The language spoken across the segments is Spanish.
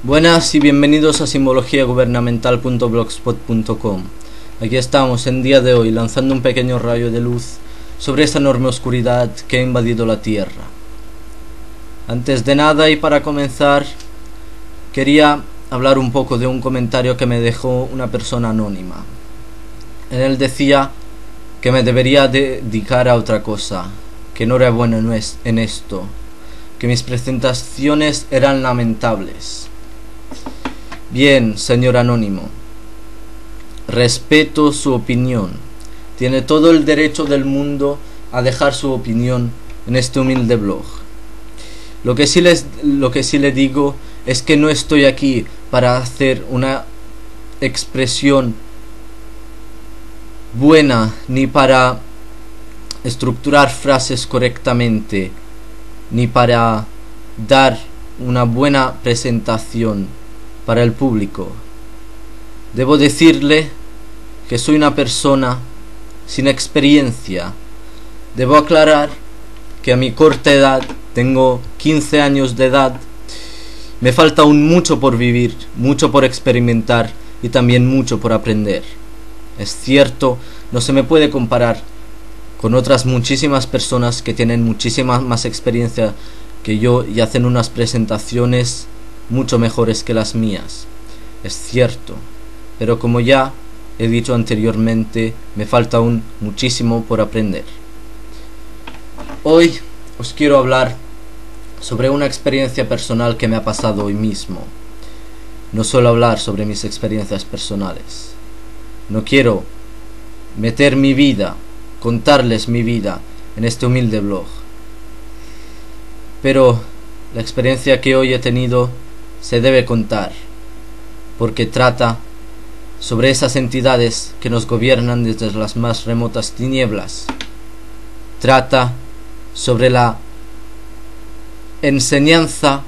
Buenas y bienvenidos a simbologiagubernamental.blogspot.com. Aquí estamos en día de hoy lanzando un pequeño rayo de luz sobre esta enorme oscuridad que ha invadido la Tierra. Antes de nada y para comenzar, quería hablar un poco de un comentario que me dejó una persona anónima. En él decía que me debería dedicar a otra cosa, que no era bueno en esto, que mis presentaciones eran lamentables. Bien, señor anónimo, respeto su opinión. Tiene todo el derecho del mundo a dejar su opinión en este humilde blog. Lo que sí le digo es que no estoy aquí para hacer una expresión buena, ni para estructurar frases correctamente, ni para dar una buena presentación para el público. Debo decirle que soy una persona sin experiencia. Debo aclarar que a mi corta edad, tengo 15 años de edad, me falta aún mucho por vivir, mucho por experimentar y también mucho por aprender. Es cierto, no se me puede comparar con otras muchísimas personas que tienen muchísima más experiencia que yo y hacen unas presentaciones mucho mejores que las mías. Es cierto, pero como ya he dicho anteriormente, me falta aún muchísimo por aprender. Hoy os quiero hablar sobre una experiencia personal que me ha pasado hoy mismo. No suelo hablar sobre mis experiencias personales. No quiero meter mi vida, contarles mi vida en este humilde blog. Pero la experiencia que hoy he tenido se debe contar, porque trata sobre esas entidades que nos gobiernan desde las más remotas tinieblas. Trata sobre la enseñanza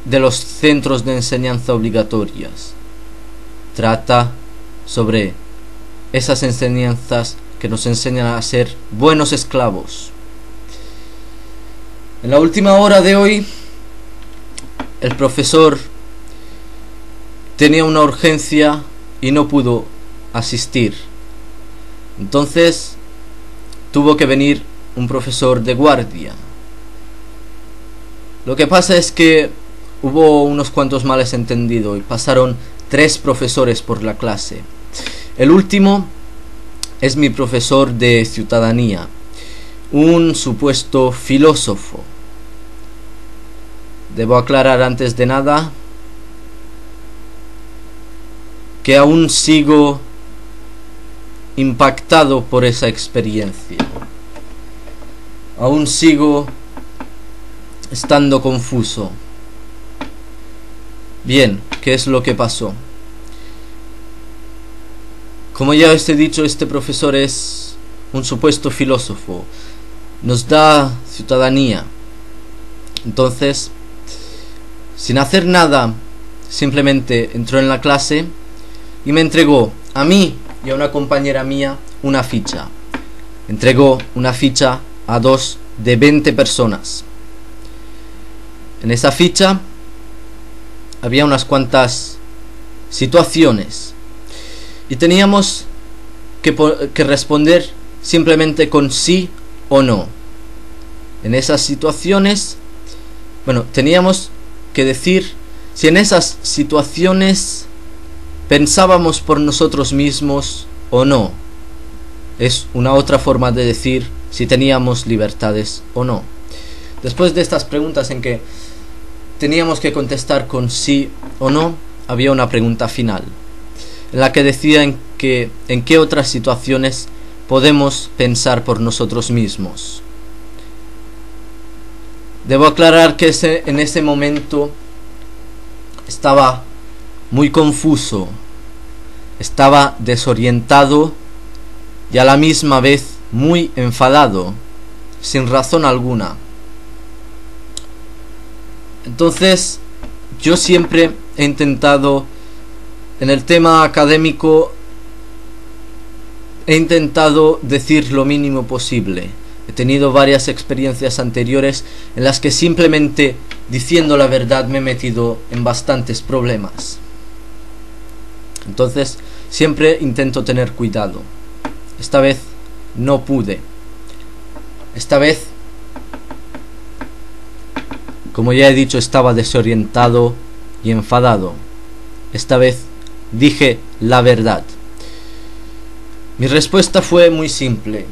de los centros de enseñanza obligatorias. Trata sobre esas enseñanzas que nos enseñan a ser buenos esclavos. En la última hora de hoy, el profesor tenía una urgencia y no pudo asistir. Entonces tuvo que venir un profesor de guardia. Lo que pasa es que hubo unos cuantos males entendidos y pasaron 3 profesores por la clase. El último es mi profesor de ciudadanía, un supuesto filósofo. Debo aclarar antes de nada que aún sigo impactado por esa experiencia. Aún sigo estando confuso. Bien, ¿qué es lo que pasó? Como ya os he dicho, este profesor es un supuesto filósofo. Nos da ciudadanía. Entonces, sin hacer nada, simplemente entró en la clase y me entregó a mí y a una compañera mía una ficha. Entregó una ficha a 2 de 20 personas. En esa ficha había unas cuantas situaciones y teníamos que responder simplemente con sí o no. En esas situaciones, teníamos que decir si en esas situaciones pensábamos por nosotros mismos o no. Es una otra forma de decir si teníamos libertades o no. Después de estas preguntas en que teníamos que contestar con sí o no, había una pregunta final, en la que decía en qué otras situaciones podemos pensar por nosotros mismos. Debo aclarar que en ese momento estaba muy confuso, estaba desorientado y a la misma vez muy enfadado, sin razón alguna. Entonces, yo siempre he intentado, en el tema académico, he intentado decir lo mínimo posible. He tenido varias experiencias anteriores en las que simplemente diciendo la verdad me he metido en bastantes problemas. Entonces, siempre intento tener cuidado. Esta vez no pude. Esta vez, como ya he dicho, estaba desorientado y enfadado. Esta vez dije la verdad. Mi respuesta fue muy simple.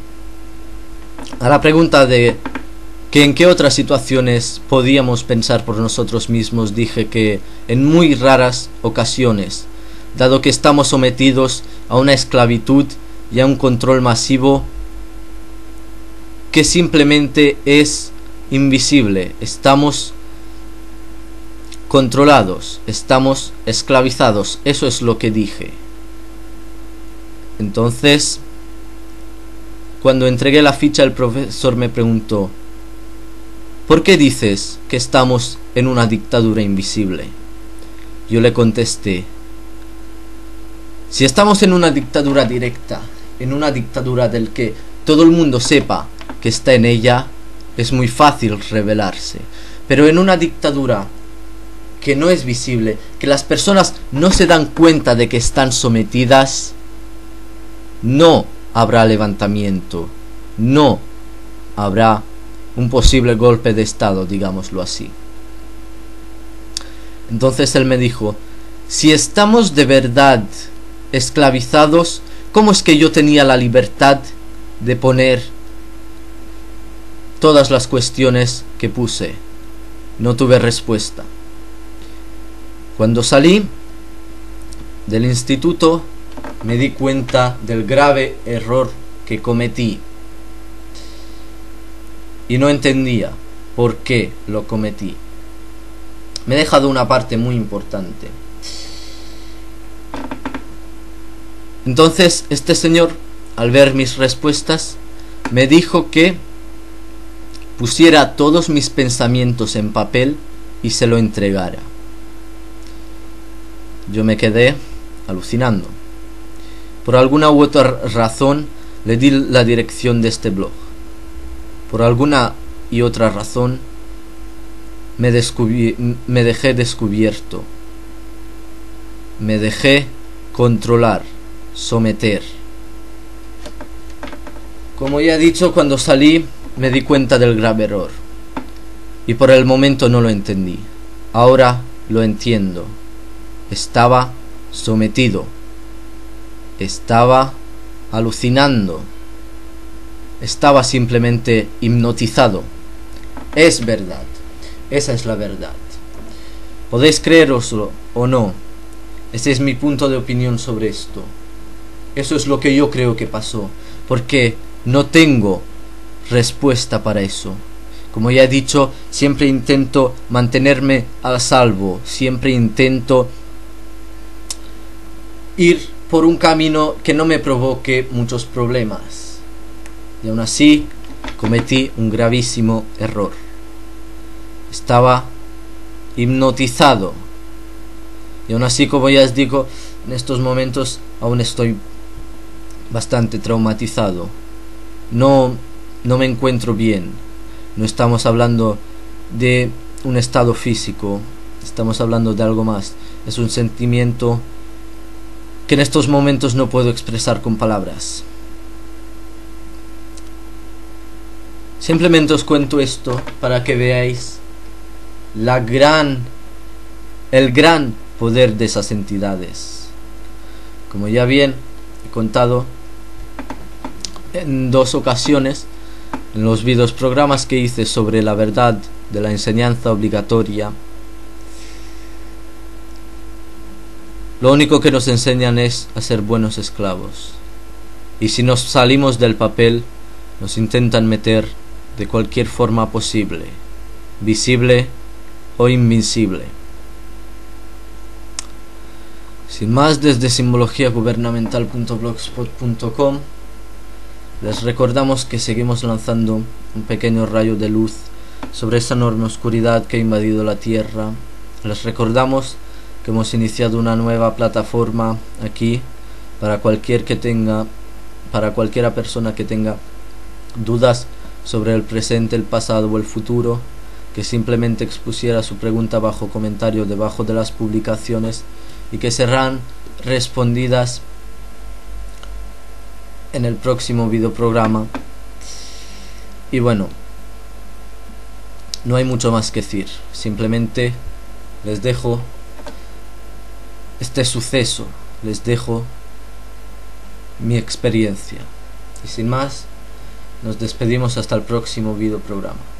A la pregunta de que en qué otras situaciones podíamos pensar por nosotros mismos, dije que en muy raras ocasiones, dado que estamos sometidos a una esclavitud y a un control masivo que simplemente es invisible. Estamos controlados, estamos esclavizados. Eso es lo que dije. Entonces, cuando entregué la ficha, el profesor me preguntó: ¿por qué dices que estamos en una dictadura invisible? Yo le contesté: si estamos en una dictadura directa, en una dictadura del que todo el mundo sepa que está en ella, es muy fácil rebelarse. Pero en una dictadura que no es visible, que las personas no se dan cuenta de que están sometidas, no habrá levantamiento, no habrá un posible golpe de estado, digámoslo así. Entonces él me dijo: si estamos de verdad esclavizados, ¿cómo es que yo tenía la libertad de poner todas las cuestiones que puse? No tuve respuesta. Cuando salí del instituto, me di cuenta del grave error que cometí y no entendía por qué lo cometí. Me he dejado una parte muy importante. Entonces este señor, al ver mis respuestas, me dijo que pusiera todos mis pensamientos en papel y se lo entregara. Yo me quedé alucinando. Por alguna u otra razón le di la dirección de este blog. Por alguna y otra razón me dejé descubierto. Me dejé controlar, someter. Como ya he dicho, cuando salí me di cuenta del grave error. Y por el momento no lo entendí. Ahora lo entiendo. Estaba sometido. Estaba alucinando. Estaba simplemente hipnotizado. Es verdad. Esa es la verdad. Podéis creéroslo o no. Ese es mi punto de opinión sobre esto. Eso es lo que yo creo que pasó. Porque no tengo respuesta para eso. Como ya he dicho, siempre intento mantenerme a salvo. Siempre intento ir por un camino que no me provoque muchos problemas. Y aún así cometí un gravísimo error. Estaba hipnotizado. Y aún así, como ya os digo, en estos momentos aún estoy bastante traumatizado. No me encuentro bien. No estamos hablando de un estado físico. Estamos hablando de algo más. Es un sentimiento que en estos momentos no puedo expresar con palabras. Simplemente os cuento esto para que veáis el gran poder de esas entidades. Como ya bien he contado en 2 ocasiones en los programas que hice sobre la verdad de la enseñanza obligatoria, lo único que nos enseñan es a ser buenos esclavos. Y si nos salimos del papel, nos intentan meter de cualquier forma posible, visible o invisible. Sin más, desde simbologiagubernamental.blogspot.com les recordamos que seguimos lanzando un pequeño rayo de luz sobre esa enorme oscuridad que ha invadido la Tierra. Les recordamos que hemos iniciado una nueva plataforma aquí para cualquiera persona que tenga dudas sobre el presente, el pasado o el futuro, que simplemente expusiera su pregunta bajo comentario debajo de las publicaciones y que serán respondidas en el próximo videoprograma. Y bueno, no hay mucho más que decir, simplemente les dejo este suceso, les dejo mi experiencia y sin más nos despedimos hasta el próximo videoprograma.